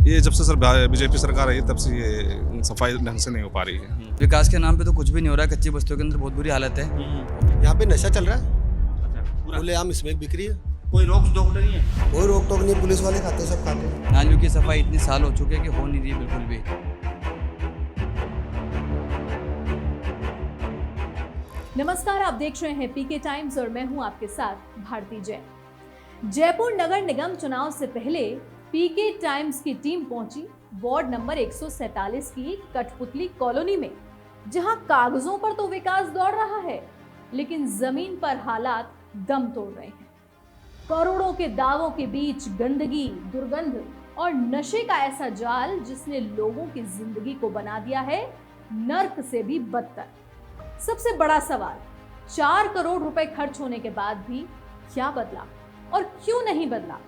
ये जब से सर बीजेपी सरकार आई तब से ये सफाई ढंग से नहीं हो पा रही है। विकास के नाम पे तो कुछ भी नहीं हो रहा है। कच्ची बस्तियों के अंदर बहुत बुरी हालत है। यहाँ पे नशा चल रहा है, पूरा खुलेआम स्मैक बिक रही है। कोई रोक टोक नहीं है। कोई रोक टोक नहीं, पुलिस वाले खाते हैं, सब खाते हैं। नालियों की सफाई इतनी साल हो चुके हैं कि हो नहीं रही है बिल्कुल भी। नमस्कार, आप देख रहे हैं पीके टाइम्स और मैं हूं आपके साथ भारती जैन। जयपुर नगर निगम चुनाव से पहले पीके टाइम्स की टीम पहुंची वार्ड नंबर 147 की कठपुतली कॉलोनी में, जहां कागजों पर तो विकास दौड़ रहा है, लेकिन जमीन पर हालात दम तोड़ रहे हैं। करोड़ों के दावों के बीच गंदगी, दुर्गंध और नशे का ऐसा जाल जिसने लोगों की जिंदगी को बना दिया है नर्क से भी बदतर। सबसे बड़ा सवाल, 4 करोड़ रुपए खर्च होने के बाद भी क्या बदला और क्यों नहीं बदला?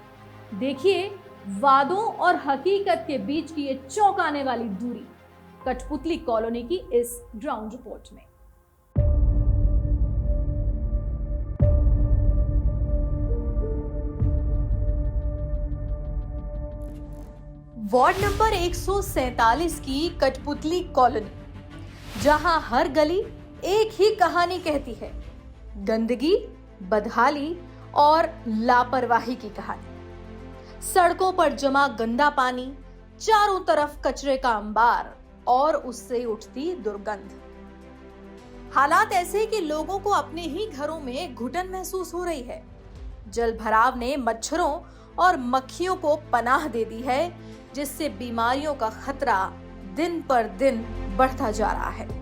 देखिए वादों और हकीकत के बीच की ये चौंकाने वाली दूरी कठपुतली कॉलोनी की इस ग्राउंड रिपोर्ट में। वार्ड नंबर 147 की कठपुतली कॉलोनी, जहां हर गली एक ही कहानी कहती है, गंदगी, बदहाली और लापरवाही की कहानी। सड़कों पर जमा गंदा पानी, चारों तरफ कचरे का अंबार और उससे उठती दुर्गंध। हालात ऐसे कि लोगों को अपने ही घरों में घुटन महसूस हो रही है। जल भराव ने मच्छरों और मक्खियों को पनाह दे दी है, जिससे बीमारियों का खतरा दिन पर दिन बढ़ता जा रहा है।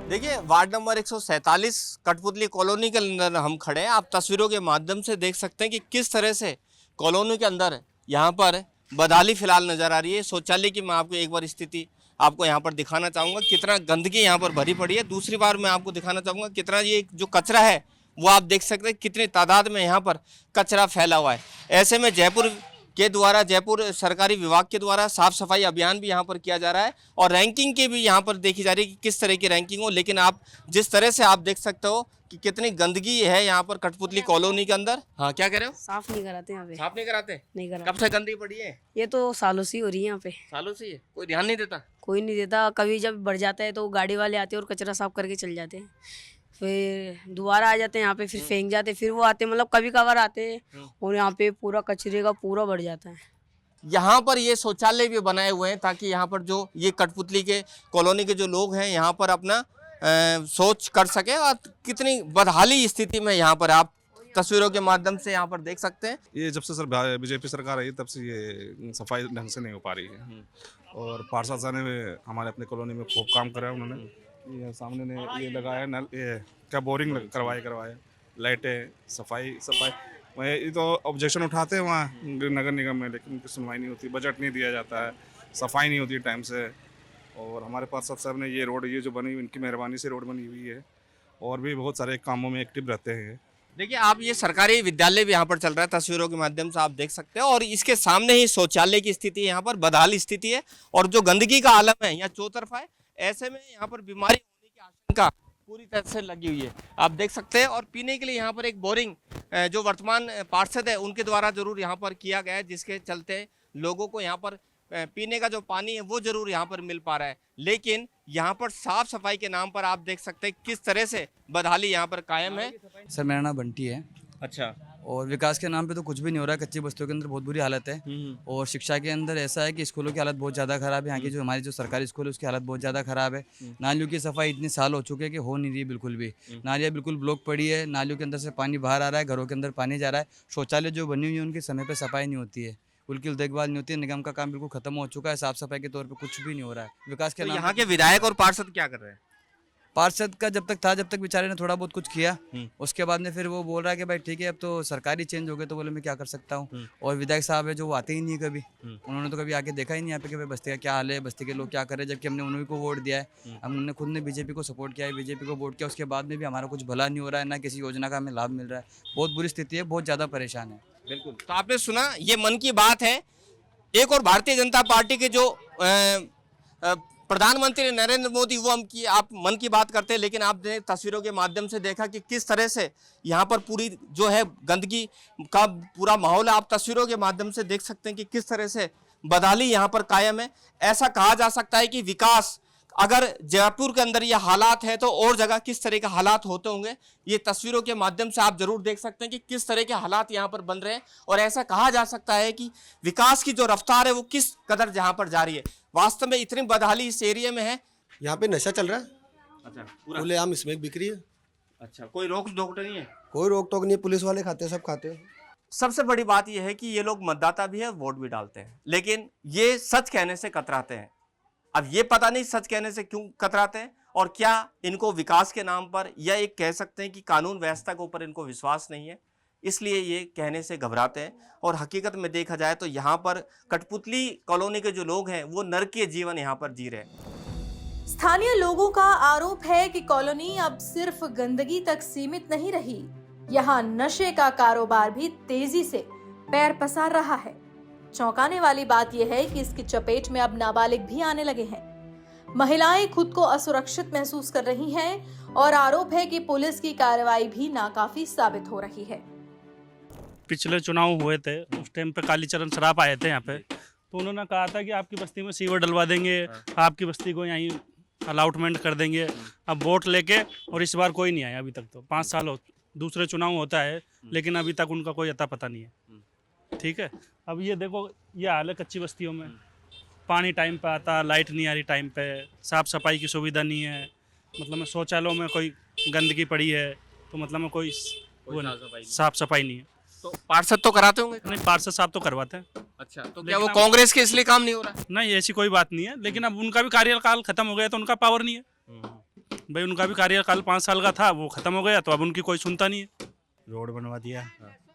देखिए, वार्ड नंबर 147 कठपुतली कॉलोनी के अंदर हम खड़े हैं। आप तस्वीरों के माध्यम से देख सकते हैं कि किस तरह से कॉलोनी के अंदर यहाँ पर बदहाली फिलहाल नजर आ रही है। शौचालय की मैं आपको एक बार स्थिति आपको यहाँ पर दिखाना चाहूँगा, कितना गंदगी यहाँ पर भरी पड़ी है। दूसरी बार मैं आपको दिखाना चाहूँगा कितना ये जो कचरा है वो आप देख सकते हैं कितनी तादाद में यहाँ पर कचरा फैला हुआ है। ऐसे में जयपुर सरकारी विभाग के द्वारा साफ सफाई अभियान भी यहाँ पर किया जा रहा है और रैंकिंग की भी यहाँ पर देखी जा रही है कि किस तरह की रैंकिंग हो। लेकिन आप जिस तरह से आप देख सकते हो कि कितनी गंदगी है यहाँ पर कठपुतली कॉलोनी के अंदर। हाँ, क्या कह रहे हो? साफ नहीं कराते यहाँ पे। साफ नहीं कराते? नहीं कराते। कब से गंदगी पड़ी है? ये तो सालों से ही हो रही है यहाँ पे। सालों से ही कोई ध्यान नहीं देता? कोई नहीं देता। कभी जब बढ़ जाता है तो गाड़ी वाले आते हैं और कचरा साफ करके चल जाते हैं, फिर दोबारा आ जाते हैं यहाँ पे, फिर फेंक जाते हैं, फिर वो आते हैं, मतलब कभी कभार आते हैं और यहाँ पे पूरा कचरे का पूरा बढ़ जाता है। यहाँ पर ये शौचालय भी बनाए हुए हैं ताकि यहाँ पर जो ये कठपुतली के कॉलोनी के जो लोग हैं यहाँ पर अपना शौच कर सके। और कितनी बदहाली स्थिति में यहाँ पर आप तस्वीरों के माध्यम से यहाँ पर देख सकते हैं। ये जब से सर बीजेपी सरकार आई तब से ये सफाई ढंग से नहीं हो पा रही है। और पार्षद साहब ने हमारे अपने कॉलोनी में खूब काम करा है। उन्होंने ये सामने ने ये लगाया नल, ये क्या बोरिंग करवाए, लाइटें, सफाई। ये तो ऑब्जेक्शन उठाते हैं वहाँ नगर निगम में, लेकिन उनकी सुनवाई नहीं होती। बजट नहीं दिया जाता है, सफाई नहीं होती टाइम से। और हमारे पार्षद साहब ने ये रोड, ये जो बनी हुई, इनकी मेहरबानी से रोड बनी हुई है। और भी बहुत सारे कामों में एक्टिव रहते हैं। देखिए, आप ये सरकारी विद्यालय भी यहाँ पर चल रहा है, तस्वीरों के माध्यम से आप देख सकते हैं। और इसके सामने ही शौचालय की स्थिति यहाँ पर बदहाली स्थिति है और जो गंदगी का आलम है यहाँ चौतरफा है। ऐसे में यहाँ पर बीमारी होने की आशंका पूरी तरह से लगी हुई है, आप देख सकते हैं। और पीने के लिए यहाँ पर एक बोरिंग जो वर्तमान पार्षद है उनके द्वारा जरूर यहाँ पर किया गया है, जिसके चलते लोगों को यहाँ पर पीने का जो पानी है वो जरूर यहाँ पर मिल पा रहा है। लेकिन यहाँ पर साफ सफाई के नाम पर आप देख सकते हैं किस तरह से बदहाली यहाँ पर कायम है। सर, मेरा नाम बंटी है। अच्छा। और विकास के नाम पे तो कुछ भी नहीं हो रहा है। कच्ची बस्तियों के अंदर बहुत बुरी हालत है। और शिक्षा के अंदर ऐसा है कि स्कूलों की हालत बहुत ज़्यादा खराब है। यहाँ की जो हमारी जो सरकारी स्कूल है उसकी हालत बहुत ज़्यादा खराब है। नालियों की सफाई इतनी साल हो चुके हैं कि हो नहीं रही है बिल्कुल भी। नालियाँ बिल्कुल ब्लॉक पड़ी है, नालियों के अंदर से पानी बाहर आ रहा है, घरों के अंदर पानी जा रहा है। शौचालय जो बनी हुई है उनकी समय पर सफाई नहीं होती है, उनकी देखभाल नहीं होती है। निगम का काम बिल्कुल खत्म हो चुका है, साफ सफाई के तौर पे कुछ भी नहीं हो रहा है। विकास के तो नाम यहाँ के विधायक और पार्षद क्या कर रहे हैं? पार्षद का जब तक बेचारे ने थोड़ा बहुत कुछ किया, उसके बाद में फिर वो बोल रहा है कि भाई ठीक है अब तो सरकारी चेंज हो गए, तो बोले मैं क्या कर सकता हूँ। और विधायक साहब है जो वो आते ही नहीं है कभी। उन्होंने तो कभी आके देखा ही नहीं यहाँ पे कि भाई बस्ती का क्या हाल है, बस्ती के लोग क्या कर रहे हैं। जबकि हमने उन्हीं को वोट दिया है, हमने खुद ने बीजेपी को सपोर्ट किया है, बीजेपी को वोट किया, उसके बाद में भी हमारा कुछ भला नहीं हो रहा है, ना किसी योजना का हमें लाभ मिल रहा है। बहुत बुरी स्थिति है, बहुत ज़्यादा परेशान है। बिल्कुल। तो आपने सुना, ये मन की बात है। एक और भारतीय जनता पार्टी के जो प्रधानमंत्री नरेंद्र मोदी वो आप मन की बात करते हैं, लेकिन आपने तस्वीरों के माध्यम से देखा कि किस तरह से यहाँ पर पूरी जो है गंदगी का पूरा माहौल है। आप तस्वीरों के माध्यम से देख सकते हैं कि किस तरह से बदहाली यहाँ पर कायम है। ऐसा कहा जा सकता है कि विकास, अगर जयपुर के अंदर ये हालात है तो और जगह किस तरह के हालात होते होंगे, ये तस्वीरों के माध्यम से आप जरूर देख सकते हैं कि किस तरह के हालात यहाँ पर बन रहे हैं। और ऐसा कहा जा सकता है कि विकास की जो रफ्तार है वो किस कदर जहाँ पर जा रही है। वास्तव में इतनी बदहाली इस एरिया में है। यहाँ पे नशा चल रहा है। अच्छा, पूरा खुलेआम स्मैक बिक रही है। अच्छा, कोई रोक टोक नहीं है? कोई रोक टोक नहीं है, पुलिस वाले खाते हैं, सब खाते हैं। सबसे बड़ी बात यह है कि ये लोग मतदाता भी है, वोट भी डालते हैं, लेकिन ये सच कहने से कतराते हैं। अब ये पता नहीं सच कहने से क्यों कतराते हैं, और क्या इनको विकास के नाम पर या एक कह सकते हैं कि कानून व्यवस्था के ऊपर इनको विश्वास नहीं है, इसलिए ये कहने से घबराते हैं। और हकीकत में देखा जाए तो यहाँ पर कठपुतली कॉलोनी के जो लोग हैं वो नरकीय जीवन यहाँ पर जी रहे हैं। स्थानीय लोगों का आरोप है कि कॉलोनी अब सिर्फ गंदगी तक सीमित नहीं रही, यहाँ नशे का कारोबार भी तेजी से पैर पसार रहा है। चौंकाने वाली बात यह है कि इसकी चपेट में अब नाबालिग भी आने लगे हैं। महिलाएं खुद को असुरक्षित महसूस कर रही हैं और आरोप है कि पुलिस की कार्रवाई भी नाकाफी साबित हो रही है। पिछले चुनाव हुए थे, उस टाइम पे कालीचरण सराफ आए थे यहाँ पे, तो उन्होंने कहा था कि आपकी बस्ती में सीवर डलवा देंगे, आपकी बस्ती को यहीं अलाउटमेंट कर देंगे। अब वोट लेके, और इस बार कोई नहीं आया अभी तक। तो 5 साल हो, दूसरे चुनाव होता है लेकिन अभी तक उनका कोई अता पता नहीं है। ठीक है, अब ये देखो ये हाल है कच्ची बस्तियों में, पानी टाइम पे आता, लाइट नहीं आ रही टाइम पे, साफ़ सफाई की सुविधा नहीं है, मतलब में शौचालयों में कोई गंदगी पड़ी है, तो मतलब में कोई वो साफ सफाई नहीं है। तो पार्षद तो कराते होंगे? नहीं, पार्षद साहब तो करवाते हैं। अच्छा, तो क्या वो कांग्रेस के इसलिए काम नहीं हो रहा? नहीं, ऐसी कोई बात नहीं है, लेकिन अब उनका भी कार्यकाल खत्म हो गया तो उनका पावर नहीं है भाई। उनका भी कार्यकाल 5 साल का था, वो खत्म हो गया, तो अब उनकी कोई सुनता नहीं है। रोड बनवा दिया,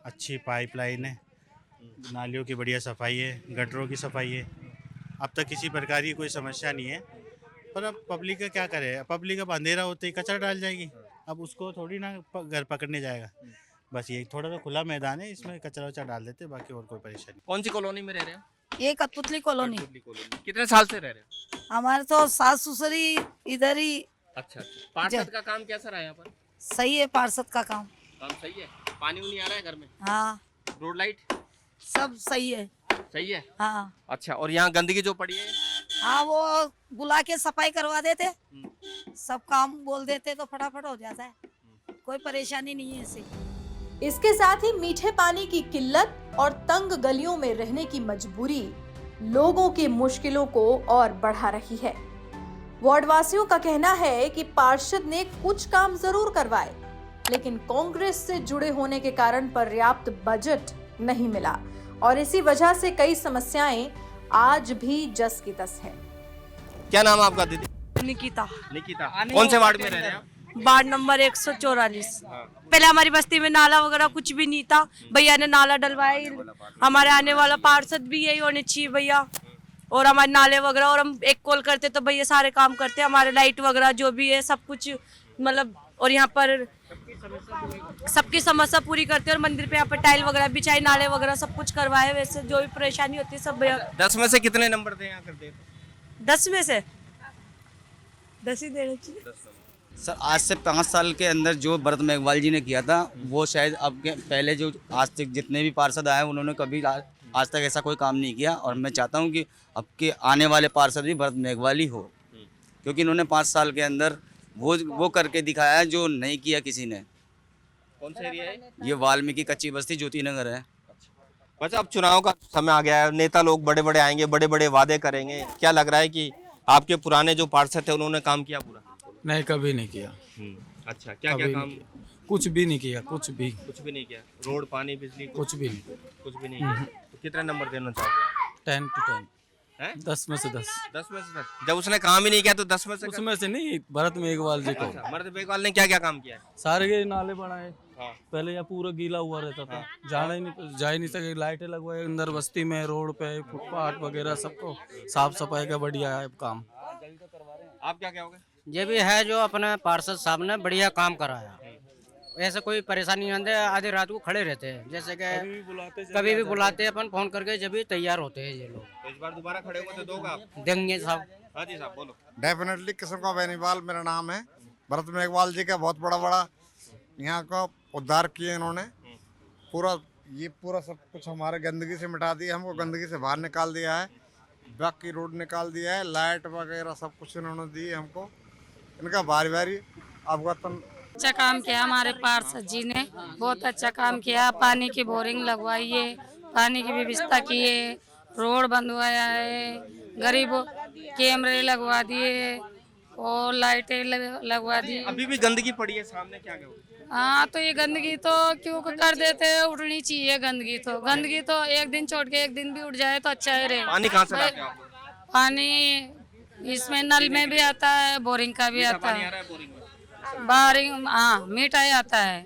अच्छी पाइपलाइन है, नालियों की बढ़िया सफाई है, गटरों की सफाई है। अब तक किसी प्रकार की कोई समस्या नहीं है, पर अब पब्लिक का क्या करे, पब्लिक अब अंधेरा होते ही कचरा डाल जाएगी, अब उसको थोड़ी ना घर पकड़ने जाएगा। बस ये थोड़ा सा खुला मैदान है, इसमें कचरा वचरा डाल देते, बाकी और कोई परेशानी। कौन सी कॉलोनी में रह रहे हैं? ये कठपुतली कॉलोनी। कितने साल से रह रहे हैं? हमारे तो सास ससुरी इधर ही। अच्छा, पार्षद का काम कैसा रहा यहाँ पर? सही है, पार्षद का काम सही है। पानी उनी आ रहा है घर में? हाँ, रोड लाइट सब सही है। सही है। हाँ अच्छा, और यहाँ गंदगी जो पड़ी है? हाँ, वो बुला के सफाई करवा देते, सब काम बोल देते तो फटाफट हो जाता है, कोई परेशानी नहीं है इससे। इसके साथ ही मीठे पानी की किल्लत और तंग गलियों में रहने की मजबूरी लोगों की मुश्किलों को और बढ़ा रही है। वार्ड वासियों का कहना है कि पार्षद ने कुछ काम जरूर करवाए, लेकिन कांग्रेस से जुड़े होने के कारण पर्याप्त बजट नहीं मिला और इसी वजह से कई समस्याएं आज भी जस की तस है। क्या नाम है आपका दीदी? निकिता, निकिता, कौन से वार्ड में रह रहे हैं आप? Ward number 144। पहले हमारी बस्ती में नाला वगैरह कुछ भी नहीं था, भैया ने नाला डलवाया। हमारे आने वाला पार्षद भी यही होने चाहिए भैया, और हमारे नाले वगैरह, और हम एक कॉल करते तो भैया सारे काम करते, हमारे लाइट वगैरह जो भी है सब कुछ, मतलब, और यहाँ पर सबकी समस्या पूरी करते हैं। और मंदिर पे यहाँ पर टाइल वगैरह बिछाई, नाले वगैरह सब कुछ करवाए। वैसे जो भी परेशानी होती है सब भैया। 10 में से कितने नंबर थे यहाँ करते? 10 में से 10 ही देने चाहिए। सर, आज से 5 साल के अंदर जो भरत मेघवाल जी ने किया था, वो शायद अब के पहले जो आज तक जितने भी पार्षद आए उन्होंने कभी आज तक ऐसा कोई काम नहीं किया। और मैं चाहता हूं कि अब के आने वाले पार्षद भी भरत मेघवाल ही हो, क्योंकि इन्होंने 5 साल के अंदर वो करके दिखाया है जो नहीं किया किसी ने। कौन सा एरिया है? ये वाल्मीकि कच्ची बस्ती ज्योति नगर है। अच्छा, अब चुनाव का समय आ गया है, नेता लोग बड़े बड़े आएंगे, बड़े बड़े वादे करेंगे। क्या लग रहा है कि आपके पुराने जो पार्षद थे उन्होंने काम किया पूरा? नहीं, कभी नहीं किया। अच्छा, क्या क्या काम? कुछ भी नहीं किया, कुछ भी नहीं किया। रोड, पानी, बिजली कुछ भी नहीं। कुछ भी नहीं किया। तो कितना नंबर देना चाहोगे? 10 to 10 हैं? 10 में से 10। 10 में से 10। जब उसने काम ही नहीं किया तो 10 में से उसमें से नहीं, भरत मेघवाल जी को। अच्छा, भरत मेघवाल ने क्या क्या काम किया है? सारे के नाले बनाए। हाँ। पहले यहाँ पूरा गीला हुआ रहता था, जाना ही नहीं, जा ही नहीं सके। लाइटें लगवाए अंदर बस्ती में, रोड पे, फुटपाथ वगैरह सबको साफ सफाई का बढ़िया है काम। आप क्या कहोगे? ये भी है जो अपने पार्षद साहब ने बढ़िया काम कराया, ऐसा कोई परेशानी नहीं होती, आधी रात को खड़े रहते हैं, जैसे कि कभी भी बुलाते हैं अपन फोन करके, जब भी तैयार होते हैं ये लोग। तो इस बार दोबारा खड़े हुए तो दोगा आप? देंगे साहब। हाँ जी साहब बोलो। डेफिनेटली किस्म का बेनीवाल मेरा नाम है। भरत मेघवाल जी का बहुत बड़ा यहाँ का उद्धार किए इन्होंने। पूरा सब कुछ हमारे गंदगी से मिटा दिया, हमको गंदगी से बाहर निकाल दिया है, बाकी रोड निकाल दिया है, लाइट वगैरह सब कुछ इन्होंने दी है हमको। इनका बारी अवगतन। अच्छा काम किया हमारे पार्षद जी ने, बहुत अच्छा काम किया। पानी की बोरिंग लगवाई है, पानी की व्यवस्था की है, रोड बनवाया है, गरीबों कैमरे लगवा दिए और लाइटें लगवा दी। अभी भी गंदगी पड़ी है सामने, क्या कहोगे? हाँ तो ये गंदगी तो क्यों कर देते हैं, उठनी चाहिए गंदगी तो एक दिन छोड़ के एक दिन भी उठ जाए तो अच्छा ही रहे। पानी कहाँ से लाते हैं आप लोग? पानी इसमें नल में भी आता है, बोरिंग का भी आता है, बोरिंग हाँ मीठा ही आता है।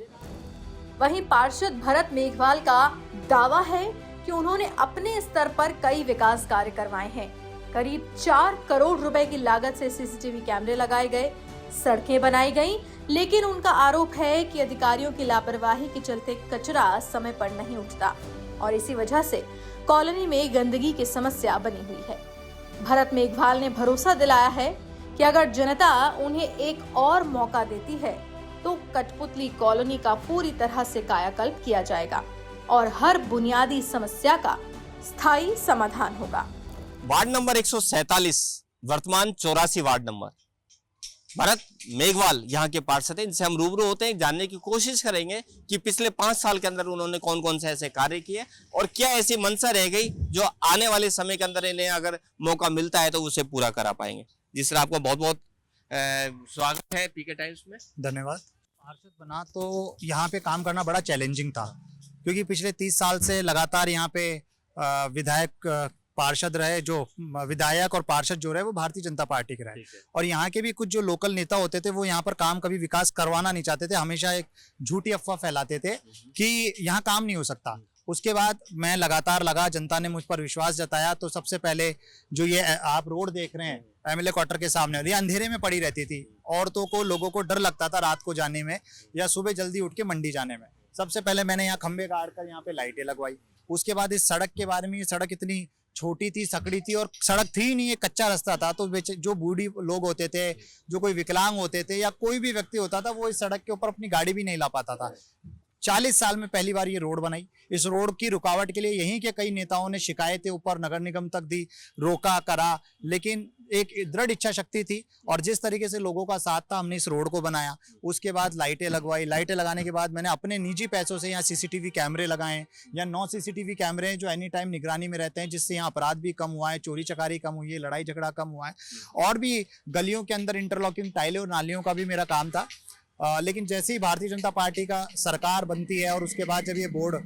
वहीं पार्षद भरत मेघवाल का दावा है कि उन्होंने अपने स्तर पर कई विकास कार्य करवाए हैं। करीब 4 करोड़ रुपए की लागत से सीसीटीवी कैमरे लगाए गए, सड़कें बनाई गईं, लेकिन उनका आरोप है कि अधिकारियों की लापरवाही के चलते कचरा समय पर नहीं उठता और इसी वजह से कॉलोनी में गंदगी की समस्या बनी हुई है। भरत मेघवाल ने भरोसा दिलाया है कि अगर जनता उन्हें एक और मौका देती है तो कठपुतली कॉलोनी का पूरी तरह से कायाकल्प किया जाएगा और हर बुनियादी समस्या का स्थायी समाधान होगा। वार्ड नंबर 147 वर्तमान 84 वार्ड नंबर। भरत मेघवाल यहाँ के पार्षद हैं, इनसे हम रूबरू होते हैं, जानने की कोशिश करेंगे कि पिछले 5 साल के अंदर उन्होंने कौन कौन से ऐसे कार्य किए और क्या ऐसी मंशा रह गई जो आने वाले समय के अंदर इन्हें अगर मौका मिलता है तो उसे पूरा करा पाएंगे। जिस तरह आपका बहुत बहुत स्वागत है पीके टाइम्स में। धन्यवाद। पार्षद बना तो यहाँ पे काम करना बड़ा चैलेंजिंग था, क्योंकि पिछले 30 साल से लगातार यहाँ पे विधायक पार्षद रहे, जो विधायक और पार्षद जो रहे वो भारतीय जनता पार्टी के रहे, और यहाँ के भी कुछ जो लोकल नेता होते थे वो यहाँ पर काम कभी विकास करवाना नहीं चाहते थे, हमेशा एक झूठी अफवाह फैलाते थे कि यहाँ काम नहीं हो सकता। उसके बाद मैं लगातार लगा, जनता ने मुझ पर विश्वास जताया, तो सबसे पहले जो ये आप रोड देख रहे हैं एमएलए क्वार्टर के सामने, ये अंधेरे में पड़ी रहती थी, औरतों को लोगों को डर लगता था रात को जाने में या सुबह जल्दी उठ के मंडी जाने में। सबसे पहले मैंने यहाँ खंबे गाड़ कर यहाँ पे लाइटें लगवाई। उसके बाद इस सड़क के बारे में, ये सड़क इतनी छोटी थी, सकड़ी थी और सड़क थी ही नहीं, ये कच्चा रास्ता था, तो जो बूढ़ी लोग होते थे, जो कोई विकलांग होते थे या कोई भी व्यक्ति होता था, वो इस सड़क के ऊपर अपनी गाड़ी भी नहीं ला पाता था। 40 साल में पहली बार ये रोड बनाई। इस रोड की रुकावट के लिए यहीं के कई नेताओं ने शिकायतें ऊपर नगर निगम तक दी, रोका करा, लेकिन एक दृढ़ इच्छा शक्ति थी और जिस तरीके से लोगों का साथ था, हमने इस रोड को बनाया। उसके बाद लाइटें लगवाई। लाइटें लगाने के बाद मैंने अपने निजी पैसों से यहाँ सीसीटीवी कैमरे लगाए या 9 सीसीटीवी कैमरे हैं जो एनी टाइम निगरानी में रहते हैं, जिससे यहाँ अपराध भी कम हुआ है, चोरी चकारी कम हुई है, लड़ाई झगड़ा कम हुआ है, और भी गलियों के अंदर इंटरलॉकिंग टाइलें और नालियों का भी मेरा काम था। लेकिन जैसे ही भारतीय जनता पार्टी का सरकार बनती है और उसके बाद जब ये बोर्ड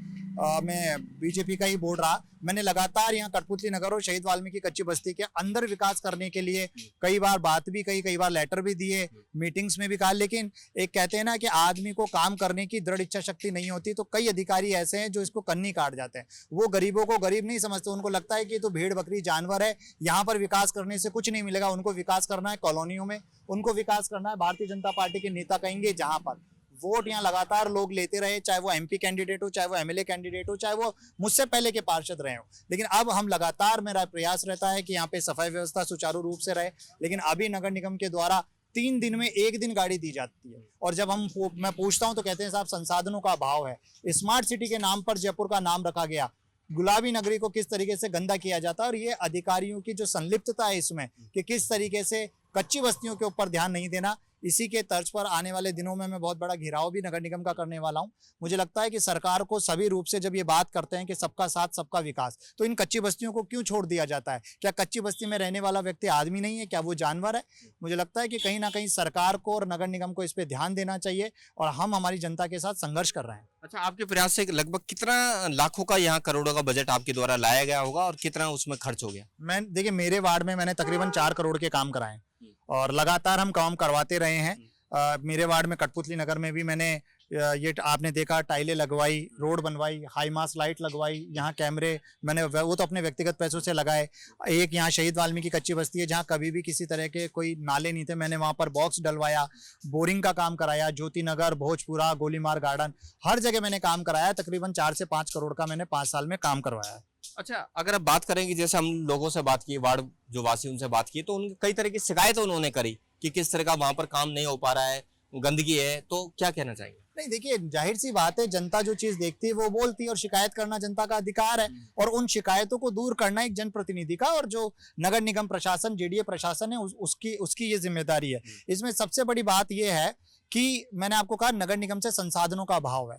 में बीजेपी का ही बोर्ड रहा, मैंने लगातार यहाँ कठपुतली नगर और शहीद वाल्मीकि कच्ची बस्ती के अंदर विकास करने के लिए कई बार बात भी कही, कई बार लेटर भी दिए, मीटिंग्स में भी कहा, लेकिन एक कहते हैं ना कि आदमी को काम करने की दृढ़ इच्छा शक्ति नहीं होती, तो कई अधिकारी ऐसे हैं जो इसको कन्नी काट जाते हैं। वो गरीबों को गरीब नहीं समझते, उनको लगता है कि तो भेड़ बकरी जानवर है, यहाँ पर विकास करने से कुछ नहीं मिलेगा। उनको विकास करना है कॉलोनियों में, उनको विकास करना है। भारतीय जनता पार्टी के नेता कहेंगे जहाँ पर वोट यहाँ लगातार लोग लेते रहे, चाहे वो एमपी कैंडिडेट हो, चाहे वो एमएलए कैंडिडेट हो, चाहे वो मुझसे पहले के पार्षद रहे हो, लेकिन अब हम लगातार, मेरा प्रयास रहता है कि यहाँ पे सफाई व्यवस्था सुचारू रूप से रहे। लेकिन अभी नगर निगम के द्वारा 3 दिन में 1 दिन गाड़ी दी जाती है, और जब मैं पूछता हूँ तो कहते हैं साहब संसाधनों का अभाव है। स्मार्ट सिटी के नाम पर जयपुर का नाम रखा गया, गुलाबी नगरी को किस तरीके से गंदा किया जाता है, और ये अधिकारियों की जो संलिप्तता है इसमें कि किस तरीके से कच्ची बस्तियों के ऊपर ध्यान नहीं देना, इसी के तर्ज पर आने वाले दिनों में मैं बहुत बड़ा घेराव भी नगर निगम का करने वाला हूं। मुझे लगता है कि सरकार को सभी रूप से जब ये बात करते हैं कि सबका साथ सबका विकास, तो इन कच्ची बस्तियों को क्यों छोड़ दिया जाता है? क्या कच्ची बस्ती में रहने वाला व्यक्ति आदमी नहीं है? क्या वो जानवर है? मुझे लगता है कि कहीं ना कहीं सरकार को और नगर निगम को इस पर ध्यान देना चाहिए, और हम हमारी जनता के साथ संघर्ष कर रहे हैं। अच्छा, आपके प्रयास से लगभग कितना लाखों का यहाँ करोड़ों का बजट आपके द्वारा लाया गया होगा और कितना उसमें खर्च हो गया? देखिए, मेरे वार्ड में मैंने तकरीबन 4 करोड़ के काम कराए और लगातार हम काम करवाते रहे हैं। मेरे वार्ड में कठपुतली नगर में भी मैंने ये आपने देखा टाइलें लगवाई, रोड बनवाई, हाई मास लाइट लगवाई, यहाँ कैमरे मैंने वो तो अपने व्यक्तिगत पैसों से लगाए। एक यहाँ शहीद वाल्मीकि कच्ची बस्ती है जहाँ कभी भी किसी तरह के कोई नाले नहीं थे, मैंने वहाँ पर बॉक्स डलवाया, बोरिंग का काम कराया, ज्योति नगर, भोजपुरा, गोलीमार गार्डन, हर जगह मैंने काम कराया। तकरीबन 4 से 5 करोड़ का मैंने 5 साल में काम करवाया है। अच्छा, अगर आप बात करेंगे, जैसे हम लोगों से बात की, वार्ड जो वासी उनसे बात की, तो उन कई तरह की शिकायतें उन्होंने करी कि किस तरह का वहां पर काम नहीं हो पा रहा है, गंदगी है, तो क्या कहना चाहेंगे? नहीं देखिए, जाहिर सी बात है, जनता जो चीज देखती है वो बोलती है, और शिकायत करना जनता का अधिकार है, और उन शिकायतों को दूर करना एक जनप्रतिनिधि का और जो नगर निगम प्रशासन, जेडीए प्रशासन है उसकी ये जिम्मेदारी है। इसमें सबसे बड़ी बात ये है कि मैंने आपको कहा नगर निगम से संसाधनों का अभाव है।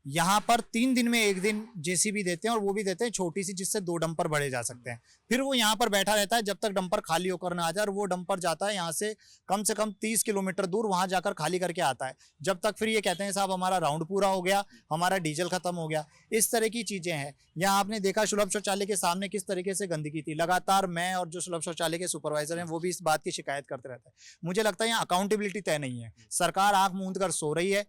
यहाँ पर 3 दिन में 1 दिन जेसीबी देते हैं, और वो भी देते हैं छोटी सी, जिससे 2 डंपर भरे जा सकते हैं। फिर वो यहाँ पर बैठा रहता है जब तक डंपर खाली होकर ना आ जाए, और वो डंपर जाता है यहाँ से कम 30 किलोमीटर दूर, वहां जाकर खाली करके आता है। जब तक फिर ये कहते हैं साहब हमारा राउंड पूरा हो गया, हमारा डीजल खत्म हो गया। इस तरह की चीजें हैं। यहाँ आपने देखा सुलभ शौचालय के सामने किस तरीके से गंदगी थी। लगातार मैं और जो सुलभ शौचालय के सुपरवाइजर हैं वो भी इस बात की शिकायत करते रहते हैं। मुझे लगता है यहाँ अकाउंटेबिलिटी तय नहीं है। सरकार आंख मूंद कर सो रही है,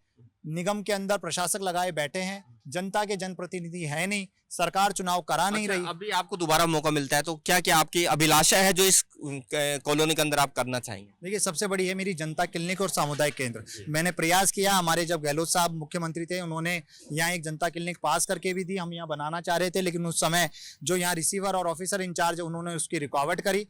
निगम के अंदर प्रशासक लगाए बैठे हैं, जनता के जनप्रतिनिधि है नहीं, सरकार चुनाव करा नहीं रही। अभी आपको दोबारा मौका मिलता है तो क्या क्या आपकी अभिलाषा है जो इस कॉलोनी के अंदर आप करना चाहेंगे? देखिए, सबसे बड़ी है मेरी जनता क्लिनिक और सामुदायिक केंद्र। मैंने प्रयास किया, हमारे जब गहलोत साहब मुख्यमंत्री थे उन्होंने यहाँ एक जनता क्लिनिक पास करके भी दी। हम यहाँ बनाना चाह रहे थे, लेकिन उस समय जो यहाँ रिसीवर और ऑफिसर इंचार्ज उन्होंने उसकी रुकावट करी।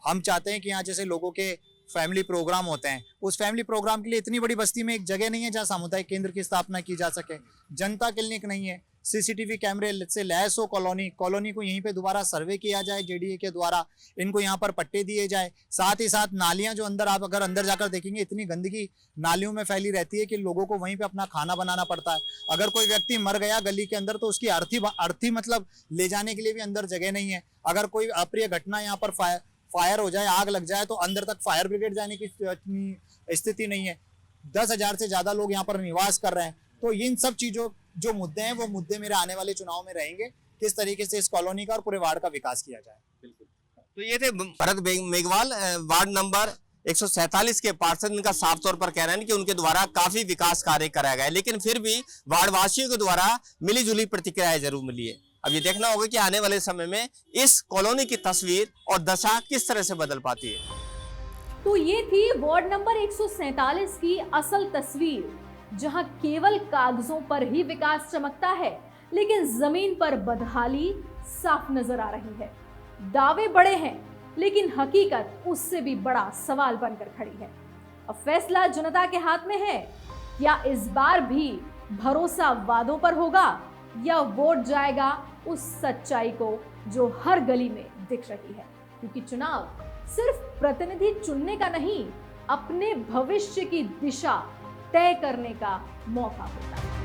हम चाहते हैं कि यहाँ जैसे लोगों के फैमिली प्रोग्राम होते हैं, उस फैमिली प्रोग्राम के लिए इतनी बड़ी बस्ती में एक जगह नहीं है जहाँ सामुदायिक केंद्र की स्थापना की जा सके। जनता क्लिनिक नहीं है, सीसीटीवी कैमरे से लैस हो कॉलोनी को यहीं पे दोबारा सर्वे किया जाए जेडीए के द्वारा, इनको यहाँ पर पट्टे दिए जाए। साथ ही साथ नालियाँ जो अंदर, आप अगर अंदर जाकर देखेंगे इतनी गंदगी नालियों में फैली रहती है कि लोगों को वहीं पे अपना खाना बनाना पड़ता है। अगर कोई व्यक्ति मर गया गली के अंदर तो उसकी अर्थी मतलब ले जाने के लिए भी अंदर जगह नहीं है। अगर कोई अप्रिय घटना यहाँ पर फायर हो जाए, आग लग जाए, तो अंदर तक फायर ब्रिगेड जाने की स्थिति नहीं है। 10,000 से ज्यादा लोग यहाँ पर निवास कर रहे हैं। तो इन सब चीजों जो मुद्दे हैं वो मुद्दे मेरे आने वाले चुनाव में रहेंगे, किस तरीके से इस कॉलोनी का और पूरे वार्ड का विकास किया जाए। बिल्कुल। तो ये थे भरत मेघवाल, वार्ड नंबर 147 के पार्षद। इनका साफ तौर पर कह रहे हैं कि उनके द्वारा काफी विकास कार्य कराया गया है, लेकिन फिर भी वार्ड वासियों के द्वारा मिली जुली प्रतिक्रियाएं जरूर मिली है। अब ये देखना होगा कि आने वाले समय में इस कॉलोनी की तस्वीर और दशा किस तरह से बदल पाती है। तो ये थी वार्ड नंबर 147 की असल तस्वीर, जहां केवल कागजों पर ही विकास चमकता है, लेकिन जमीन पर बदहाली साफ नजर आ रही है। दावे बड़े हैं, लेकिन हकीकत उससे भी बड़ा सवाल बनकर खड़ी है। अब फैसला जनता के हाथ में है। क्या इस बार भी भरोसा वादों पर होगा, या वोट जाएगा उस सच्चाई को जो हर गली में दिख रही है? क्योंकि चुनाव सिर्फ प्रतिनिधि चुनने का नहीं, अपने भविष्य की दिशा तय करने का मौका होता है।